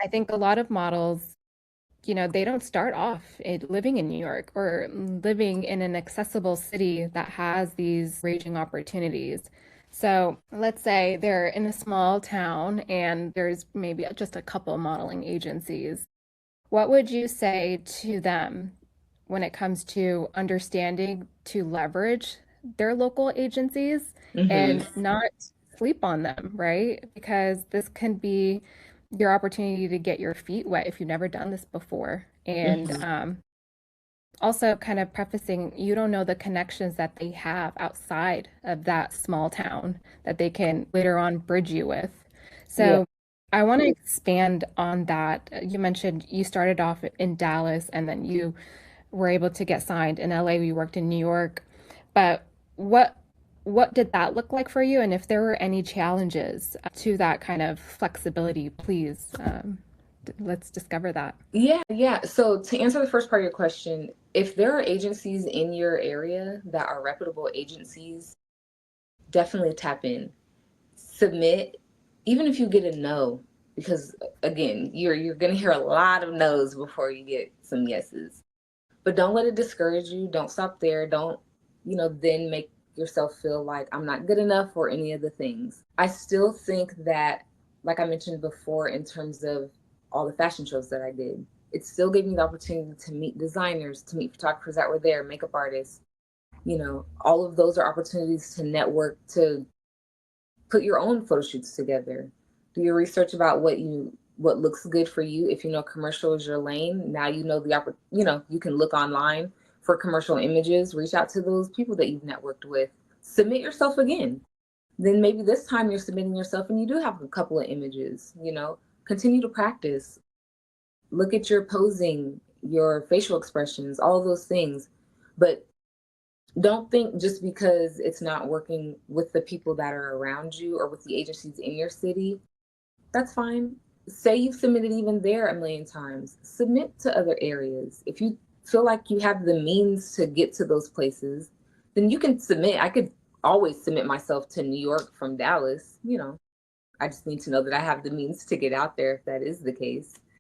I think a lot of models, they don't start off living in New York or living in an accessible city that has these raging opportunities. So let's say they're in a small town and there's maybe just a couple modeling agencies. What would you say to them when it comes to understanding to leverage their local agencies Hmm. and not sleep on them, right? Because this can be your opportunity to get your feet wet if you've never done this before. And Hmm. also kind of prefacing, you don't know the connections that they have outside of that small town that they can later on bridge you with. Yeah. So I want to expand on that. You mentioned you started off in Dallas and then you were able to get signed in LA. You worked in New York. But what what did that look like for you? And if there were any challenges to that kind of flexibility, please let's discover that. Yeah. So to answer the first part of your question, if there are agencies in your area that are reputable agencies, definitely tap in. Submit, even if you get a no, because again, you're gonna hear a lot of no's before you get some yeses. But don't let it discourage you. Don't stop there. Don't, then make yourself feel like I'm not good enough or any of the things. I still think that, like I mentioned before, in terms of all the fashion shows that I did, it still gave me the opportunity to meet designers, to meet photographers that were there, makeup artists. All of those are opportunities to network, to put your own photo shoots together. Do your research about what looks good for you. If you know commercial is your lane, now you know you can look online for commercial images, reach out to those people that you've networked with. Submit yourself again. Then maybe this time you're submitting yourself and you do have a couple of images. Continue to practice. Look at your posing, your facial expressions, all of those things. But don't think just because it's not working with the people that are around you or with the agencies in your city, that's fine. Say you've submitted even there a million times. Submit to other areas. If you feel like you have the means to get to those places, then you can submit. I could always submit myself to New York from Dallas. I just need to know that I have the means to get out there if that is the case.